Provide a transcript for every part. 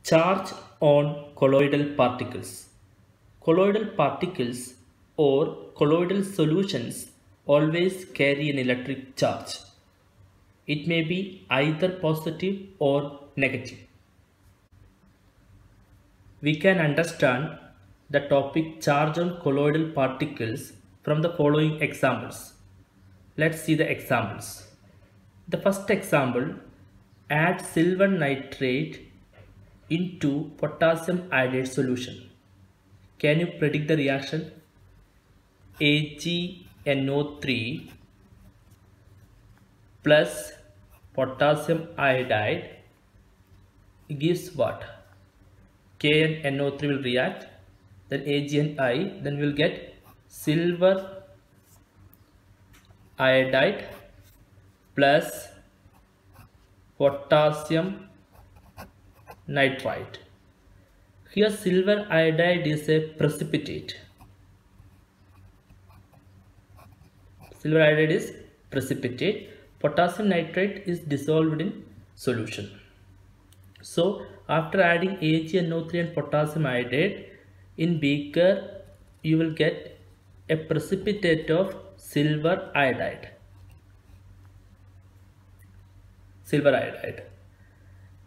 Charge on colloidal particles. Colloidal particles or colloidal solutions always carry an electric charge. It may be either positive or negative. We can understand the topic charge on colloidal particles from the following examples. Let's see the examples. The first example, add silver nitrate into potassium iodide solution. Can you predict the reaction? AgNO3 plus potassium iodide gives what? K and NO3 will react, then Ag and I, then we will get silver iodide plus potassium nitrite. Here silver iodide is a precipitate. Silver iodide is precipitate. Potassium nitrate is dissolved in solution. So after adding AgNO3 and potassium iodide in beaker, you will get a precipitate of silver iodide. Silver iodide.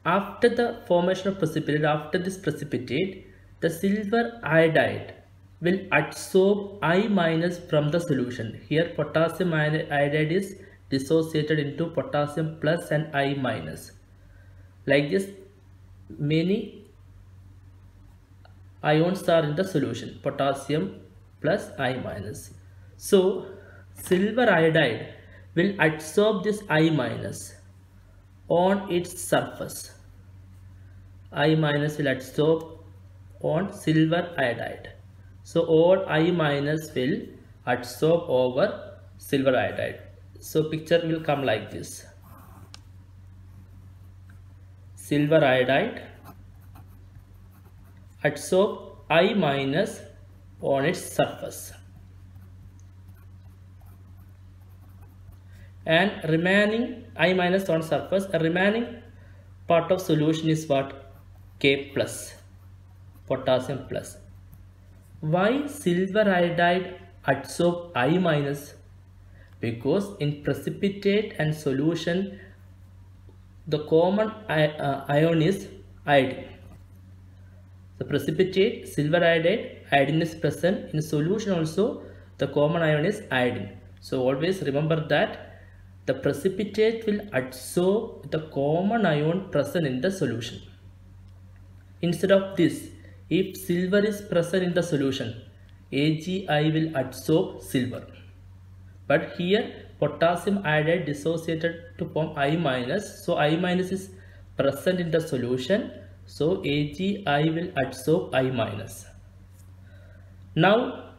After the formation of precipitate, after this precipitate, the silver iodide will adsorb I minus from the solution. Here potassium iodide is dissociated into potassium plus and I minus. Like this, many ions are in the solution, potassium plus I minus. So silver iodide will adsorb this I minus on its surface. I minus will adsorb on silver iodide. So all I minus will adsorb over silver iodide. So picture will come like this. Silver iodide adsorb I minus on its surface. And remaining I minus on surface, a remaining part of solution is what? K plus, potassium plus. Why silver iodide adsorb I minus? Because in precipitate and solution the common ion is iodine. The precipitate silver iodide, iodine is present. In solution also the common ion is iodine. So always remember that the precipitate will adsorb the common ion present in the solution. Instead of this, if silver is present in the solution, AgI will adsorb silver. But here potassium iodide dissociated to form I minus. So I minus is present in the solution. So AgI will adsorb I minus. Now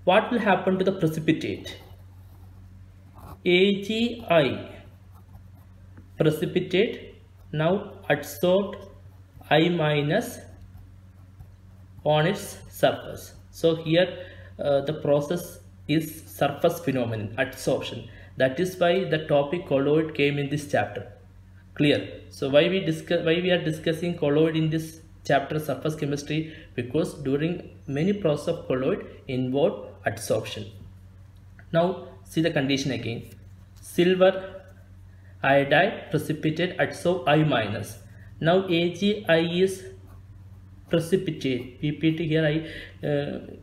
what will happen to the precipitate? AgI precipitate now adsorbed I minus on its surface. So here the process is surface phenomenon, adsorption. That is why the topic colloid came in this chapter. Clear? So why we are discussing colloid in this chapter, surface chemistry? Because during many process of colloid involve adsorption. Now see the condition again. Silver iodide precipitate adsorb I minus. Now AgI is precipitate. PPT here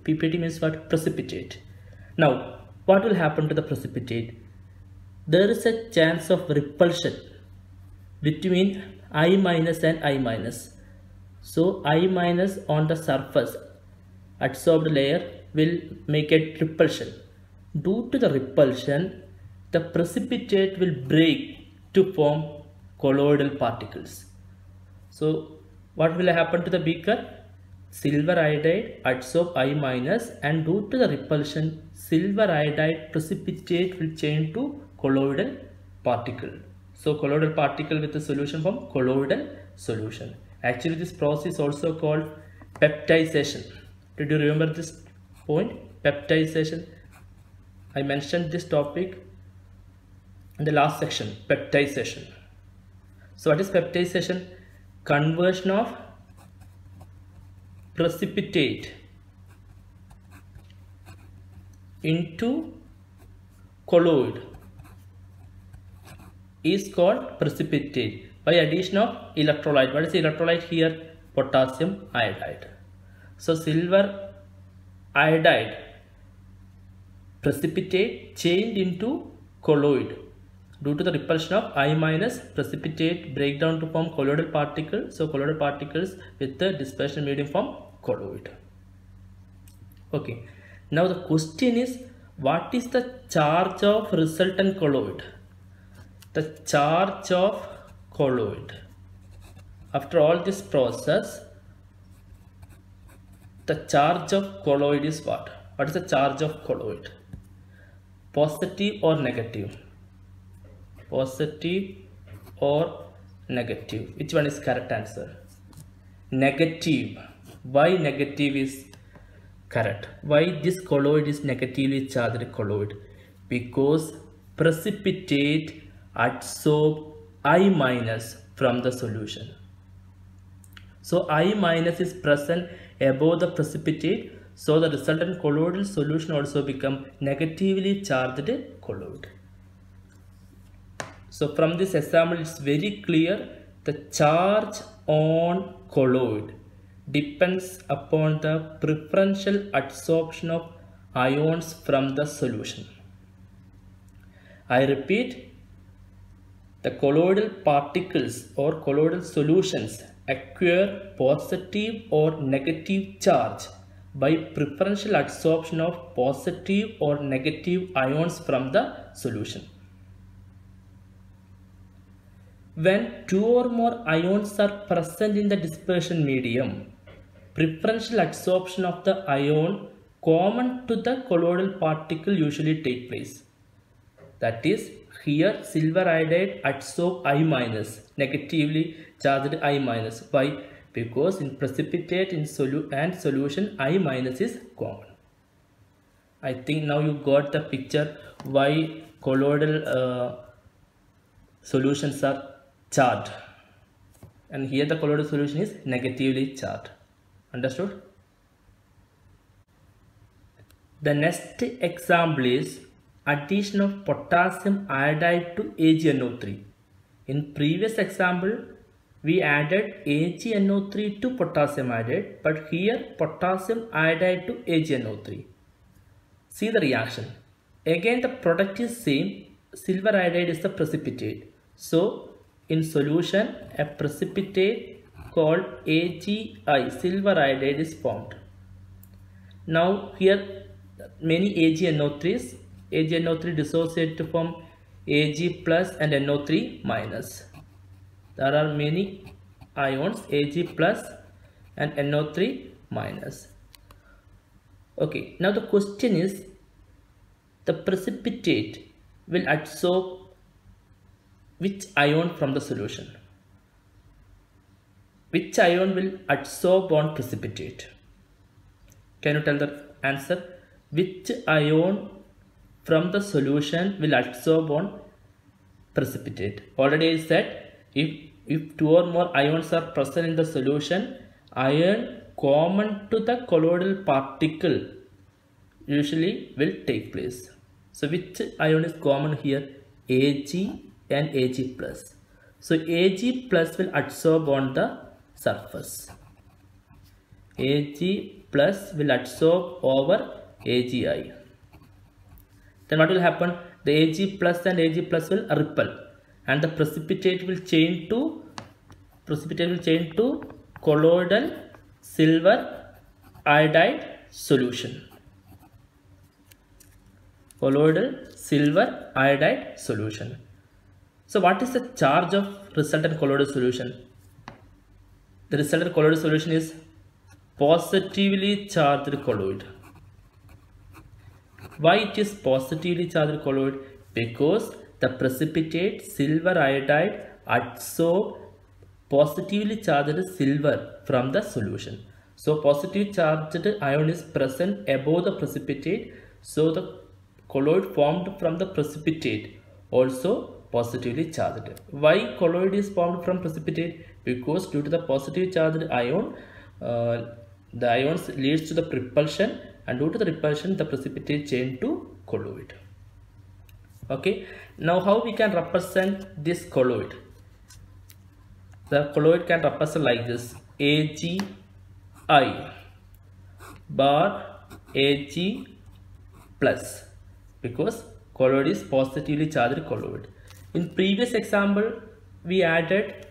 PPT means what? Precipitate. Now what will happen to the precipitate? There is a chance of repulsion between I minus and I minus. So I minus on the surface adsorbed layer will make a repulsion. Due to the repulsion, the precipitate will break to form colloidal particles. So what will happen to the beaker? Silver iodide adsorb I minus, and due to the repulsion, silver iodide precipitate will change to colloidal particle. So colloidal particle with the solution form colloidal solution. Actually this process is also called peptidization. Did you remember this point? Peptidization. I mentioned this topic in the last section, peptidization. So what is peptidization? Conversion of precipitate into colloid is called precipitate by addition of electrolyte. What is the electrolyte here? Potassium iodide. So silver iodide precipitate changed into colloid due to the repulsion of I minus, precipitate break down to form colloidal particles. So colloidal particles with the dispersion medium form colloid. Okay. Now the question is, what is the charge of resultant colloid? The charge of colloid after all this process, the charge of colloid is what? What is the charge of colloid? Positive or negative? Positive or negative? Which one is correct answer? Negative. Why negative is correct? Why this colloid is negatively charged colloid? Because precipitate adsorb I minus from the solution. So I minus is present above the precipitate, so the resultant colloidal solution also become negatively charged colloid. So from this example it's very clear, the charge on colloid depends upon the preferential adsorption of ions from the solution. I repeat, the colloidal particles or colloidal solutions acquire positive or negative charge by preferential adsorption of positive or negative ions from the solution. When two or more ions are present in the dispersion medium, preferential adsorption of the ion common to the colloidal particle usually take place. That is, here silver iodide adsorb I minus, negatively charged I minus. Why? Because in precipitate and solution I minus is common. I think now you got the picture why colloidal solutions are charged, and here the colloidal solution is negatively charged. Understood? The next example is addition of potassium iodide to AgNO3. In previous example, we added AgNO3 to potassium iodide, but here potassium iodide to AgNO3. See the reaction. Again the product is same. Silver iodide is the precipitate. So in solution, a precipitate called AgI, silver iodide, is formed. Now here many AgNO3s. AgNO3 dissociate to form Ag plus and NO3 minus. There are many ions Ag plus and NO3 minus. Okay, now the question is, the precipitate will adsorb which ion from the solution? Which ion will adsorb on precipitate? Can you tell the answer? Which ion from the solution will adsorb on precipitate? Already I said, if two or more ions are present in the solution, ion common to the colloidal particle usually will take place. So which ion is common here? Ag and Ag plus. So Ag plus will adsorb on the surface. Ag plus will adsorb over Agi. Then what will happen? The Ag plus and Ag plus will repel, and the precipitate will change to colloidal silver iodide solution. Colloidal silver iodide solution. So what is the charge of resultant colloidal solution? The resultant colloidal solution is positively charged colloid. Why it is positively charged colloid? Because the precipitate silver iodide adsorb positively charged silver from the solution. So positively charged ion is present above the precipitate, so the colloid formed from the precipitate also positively charged. Why colloid is formed from precipitate? Because due to the positively charged ion, The ions leads to the repulsion, and due to the repulsion the precipitate change to colloid. Okay, now how we can represent this colloid? The colloid can represent like this: AgI bar Ag plus, because colloid is positively charged colloid. In previous example we added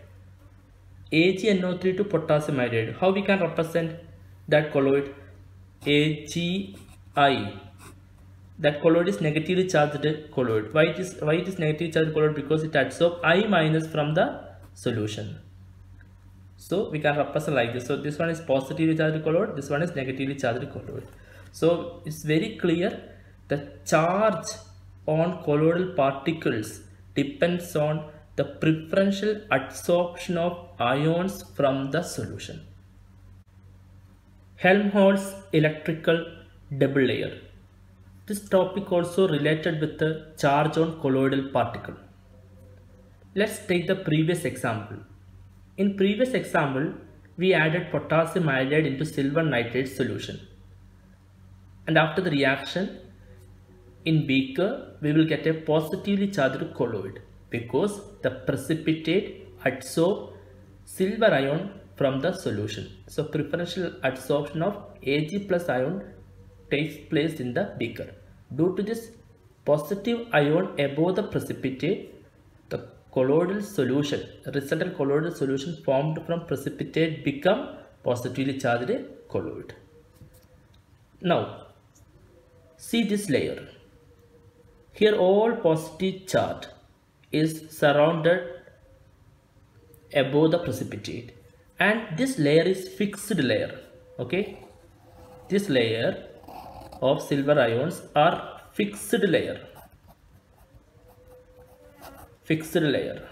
AgNO3 to potassium iodide. How we can represent that colloid? AgI. That colloid is negatively charged colloid. Why it is negatively charged colloid? Because it absorbs I minus from the solution. So we can represent like this. So this one is positively charged colloid, this one is negatively charged colloid. So it's very clear the charge on colloidal particles depends on the preferential adsorption of ions from the solution. Helmholtz electrical double layer. This topic also related with the charge on colloidal particle. Let's take the previous example. In previous example, we added potassium iodide into silver nitrate solution. And after the reaction, in beaker, we will get a positively charged colloid because the precipitate adsorb silver ion from the solution. So preferential adsorption of Ag plus ion takes place in the beaker. Due to this positive ion above the precipitate, the colloidal solution, resultant colloidal solution formed from precipitate become positively charged colloid. Now see this layer. Here all positive charge is surrounded above the precipitate, and this layer is fixed layer. Okay, this layer of silver ions are fixed layer. Fixed layer.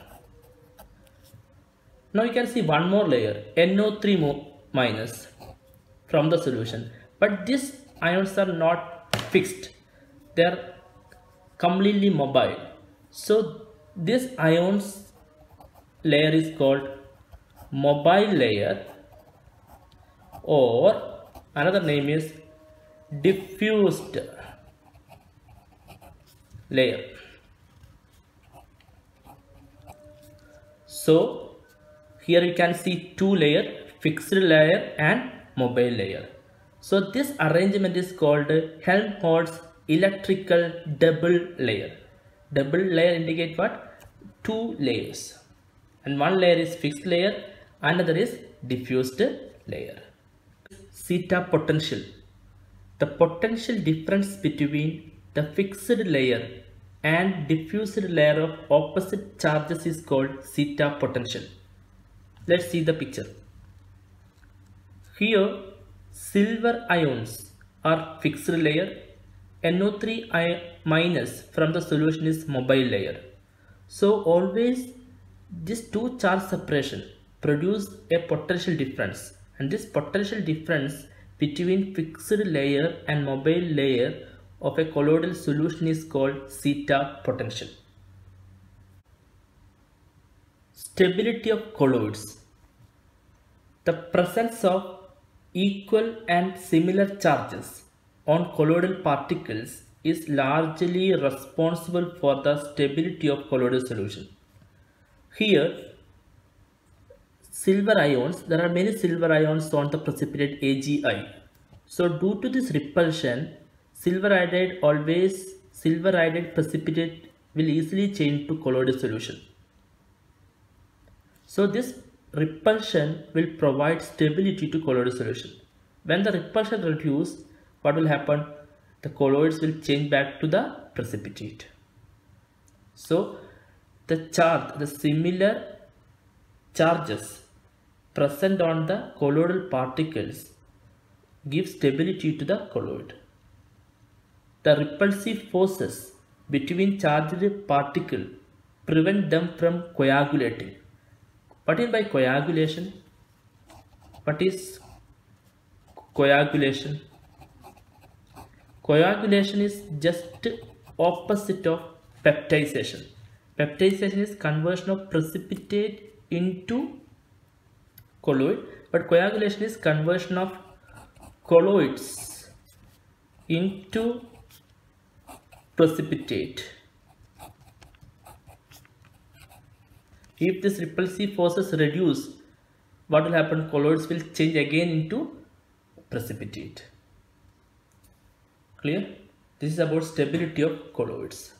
Now you can see one more layer, NO3 minus from the solution, but these ions are not fixed, they are completely mobile. So this ions layer is called mobile layer, or another name is diffused layer. So here you can see two layers, fixed layer and mobile layer. So this arrangement is called Helmholtz electrical double layer. Double layer indicate what? Two layers, and one layer is fixed layer, another is diffused layer. Zeta potential. The potential difference between the fixed layer and diffused layer of opposite charges is called zeta potential. Let's see the picture. Here silver ions are fixed layer, NO3 minus from the solution is mobile layer. So always these two charge separation produce a potential difference, and this potential difference between fixed layer and mobile layer of a colloidal solution is called zeta potential. Stability of colloids. The presence of equal and similar charges on colloidal particles is largely responsible for the stability of colloidal solution. Here silver ions, there are many silver ions on the precipitate AgI. So due to this repulsion, silver iodide precipitate will easily change to colloidal solution. So this repulsion will provide stability to colloidal solution. When the repulsion reduces, what will happen? The colloids will change back to the precipitate. So the similar charges present on the colloidal particles give stability to the colloid. The repulsive forces between charged particles prevent them from coagulating. What is by coagulation? What is coagulation? Coagulation is just opposite of peptidization. Peptidization is conversion of precipitate into colloid, but coagulation is conversion of colloids into precipitate. If this repulsive forces reduce, what will happen? Colloids will change again into precipitate. Clear? This is about stability of colloids.